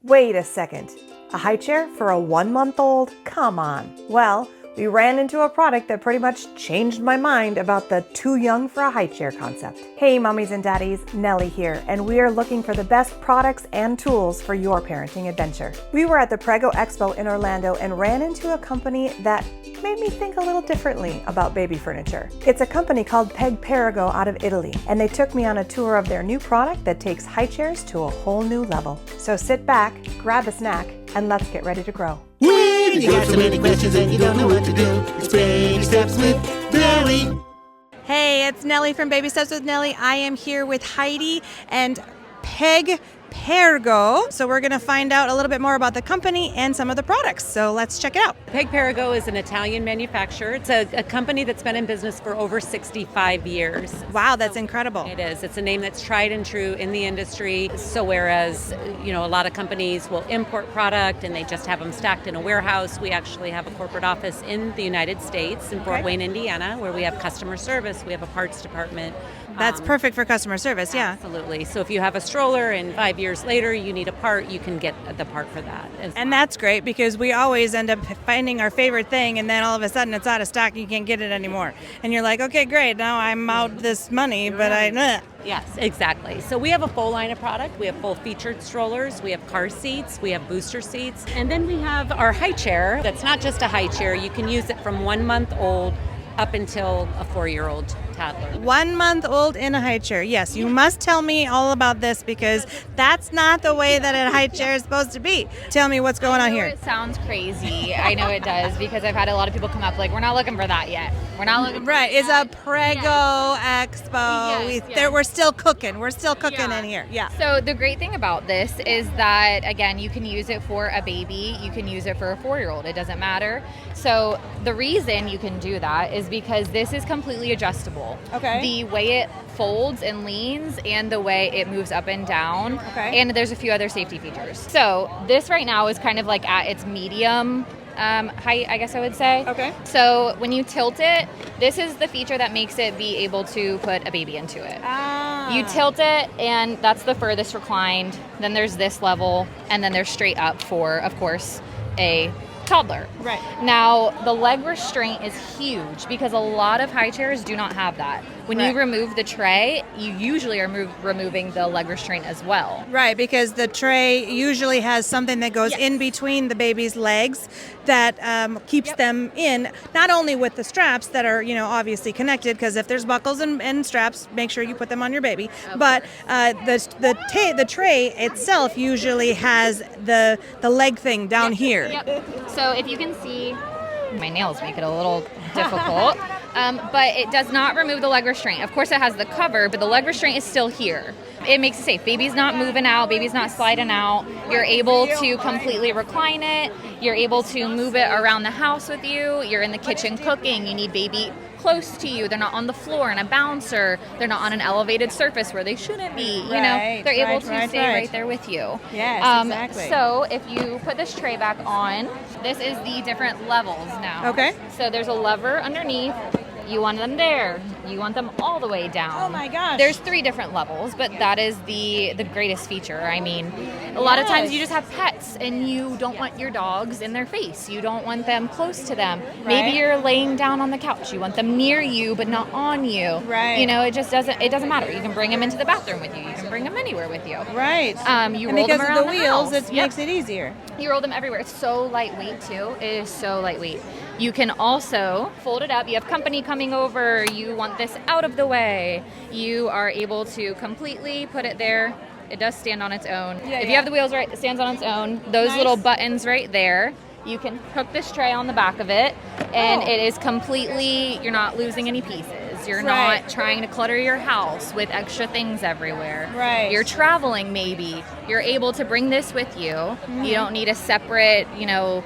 Wait a second. A high chair for a 1-month-old? Come on. Well, we ran into a product that pretty much changed my mind about the too young for a high chair concept. Hey mommies and daddies, Nellie here, and we are looking for the best products and tools for your parenting adventure. We were at the Perego Expo in Orlando and ran into a company that made me think a little differently about baby furniture. It's a company called Peg Perego out of Italy, and they took me on a tour of their new product that takes high chairs to a whole new level. So sit back, grab a snack, and let's get ready to grow. When you got so many questions and you don't know what to do, it's Baby Steps with Nellie. Hey, it's Nellie from Baby Steps with Nellie. I am here with Heidi and Peg Perego. So we're going to find out a little bit more about the company and some of the products. So let's check it out. Peg Perego is an Italian manufacturer. It's a company that's been in business for over 65 years. Wow, that's incredible. It is. It's a name that's tried and true in the industry. So whereas, a lot of companies will import product and they just have them stacked in a warehouse, we actually have a corporate office in the United States, in Fort Wayne, Indiana, where we have customer service, we have a parts department. That's perfect for customer service, yeah. Absolutely. So if you have a stroller and 5 years later you need a part, you can get the part for that. And that's great because we always end up finding our favorite thing and then all of a sudden it's out of stock and you can't get it anymore. And you're like, okay, great, now I'm out this money, but Yes, exactly. So we have a full line of product. We have full featured strollers. We have car seats. We have booster seats. And then we have our high chair. That's not just a high chair. You can use it from 1 month old up until a 4-year-old toddler. 1 month old in a high chair. Yes, you must tell me all about this because that's not the way that a high chair is supposed to be. Tell me what's going on here. It sounds crazy. I know it does because I've had a lot of people come up like, we're not looking for that yet. We're not looking for Right, it's that. a Perego Expo. Yes. We're still cooking. We're still cooking in here. Yeah. So the great thing about this is that, again, you can use it for a baby. You can use it for a 4-year-old. It doesn't matter. So the reason you can do that is because this is completely adjustable. Okay. The way it folds and leans and the way it moves up and down. Okay. And there's a few other safety features. So this right now is kind of like at its medium height, I guess I would say. Okay. So when you tilt it, this is the feature that makes it be able to put a baby into it. You tilt it, and that's the furthest reclined. Then there's this level, and then there's straight up for, of course, a toddler. Right. Now, the leg restraint is huge because a lot of high chairs do not have that. When you remove the tray, you usually are removing the leg restraint as well. Right, because the tray usually has something that goes in between the baby's legs that keeps them in, not only with the straps that are, obviously connected, because if there's buckles and straps, make sure you put them on your baby. But the tray itself usually has the leg thing down here. Yep. So if you can see, my nails make it a little difficult. But it does not remove the leg restraint. Of course, it has the cover, but the leg restraint is still here. It makes it safe. Baby's not moving out. Baby's not sliding out. You're able to completely recline it. You're able to move it around the house with you. You're in the kitchen cooking. You need baby close to you. They're not on the floor in a bouncer. They're not on an elevated surface where they shouldn't be. They're able to stay right there with you. Yes, exactly. So if you put this tray back on, this is the different levels now. Okay. So there's a lever underneath. You want them there. You want them all the way down. Oh my gosh. There's 3 different levels, but that is the greatest feature. I mean, a lot of times you just have pets and you don't want your dogs in their face. You don't want them close to them. Right. Maybe you're laying down on the couch. You want them near you, but not on you. Right. It just doesn't matter. You can bring them into the bathroom with you. You can bring them anywhere with you. Right. You and roll because them of around the wheels, house. it makes it easier. You roll them everywhere. It's so lightweight too. It is so lightweight. You can also fold it up. You have company coming over. You want this out of the way. You are able to completely put it there. It does stand on its own. If you have the wheels right, it stands on its own. Those little buttons right there. You can hook this tray on the back of it, and it is completely, you're not losing any pieces. You're not trying to clutter your house with extra things everywhere. Right. You're traveling maybe. You're able to bring this with you. Mm-hmm. You don't need a separate,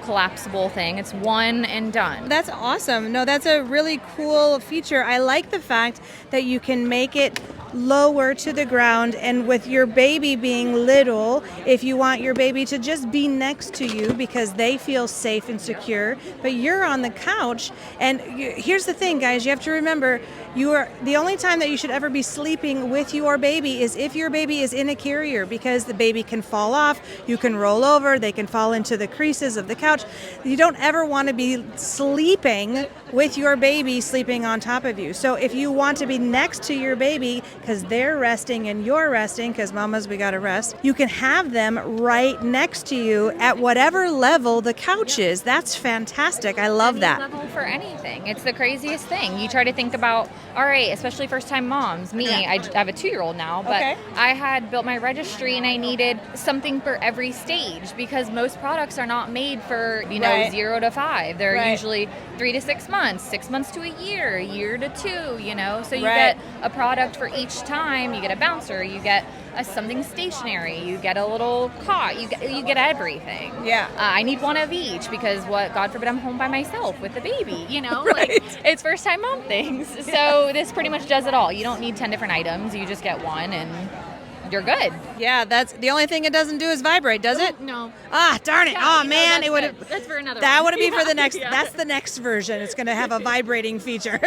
collapsible thing. It's one and done. That's awesome. No, that's a really cool feature. I like the fact that you can make it lower to the ground. And with your baby being little, if you want your baby to just be next to you because they feel safe and secure, but you're on the couch. And here's the thing, guys, you have to remember, the only time that you should ever be sleeping with your baby is if your baby is in a carrier, because the baby can fall off, you can roll over, they can fall into the creases of the couch. You don't ever want to be sleeping with your baby sleeping on top of you. So if you want to be next to your baby because they're resting and you're resting, because mamas, we gotta rest, you can have them right next to you at whatever level the couch is. That's fantastic. I love that. Level for anything. It's the craziest thing. You try to think about, all right, especially first-time moms. Me, I have a 2-year-old now, but I had built my registry and I needed something for every stage because most products are not made for, 0 to 5. They're usually 3 to 6 months, 6 months to a year to 2, So you get a product for each time. You get a bouncer, you get something stationary, you get a little cot, you get everything. I need one of each because God forbid I'm home by myself with the baby, like it's first time mom things. So this pretty much does it all. You don't need 10 different items, you just get one and you're good. Yeah, that's the only thing it doesn't do is vibrate, does it? No. Ah, darn it. Yeah, oh man, it would have. That's for another That one. would be for the next. That's the next version. It's going to have a vibrating feature,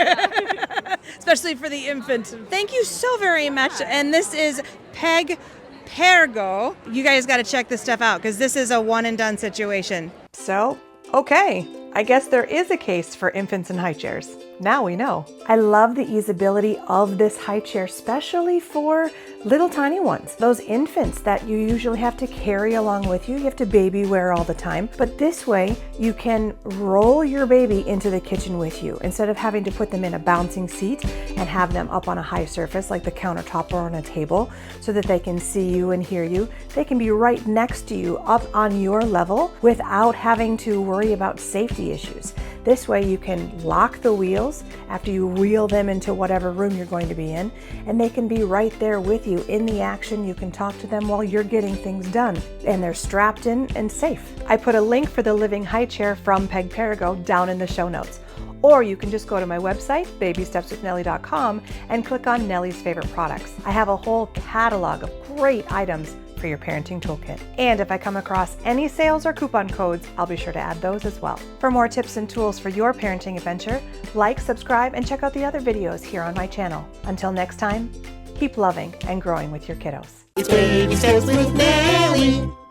especially for the infant. Thank you so very much. And this is Peg Perego. You guys got to check this stuff out because this is a one and done situation. So, okay, I guess there is a case for infants in high chairs. Now we know. I love the easeability of this high chair, especially for little tiny ones. Those infants that you usually have to carry along with you. You have to baby wear all the time. But this way, you can roll your baby into the kitchen with you instead of having to put them in a bouncing seat and have them up on a high surface like the countertop or on a table so that they can see you and hear you. They can be right next to you up on your level without having to worry about safety issues. This way you can lock the wheels after you wheel them into whatever room you're going to be in, and they can be right there with you in the action. You can talk to them while you're getting things done, and they're strapped in and safe. I put a link for the living high chair from Peg Perego down in the show notes. Or you can just go to my website, babystepswithnellie.com, and click on Nellie's favorite products. I have a whole catalog of great items for your parenting toolkit. And if I come across any sales or coupon codes, I'll be sure to add those as well. For more tips and tools for your parenting adventure, like, subscribe, and check out the other videos here on my channel. Until next time, keep loving and growing with your kiddos. It's Baby Steps with Nellie.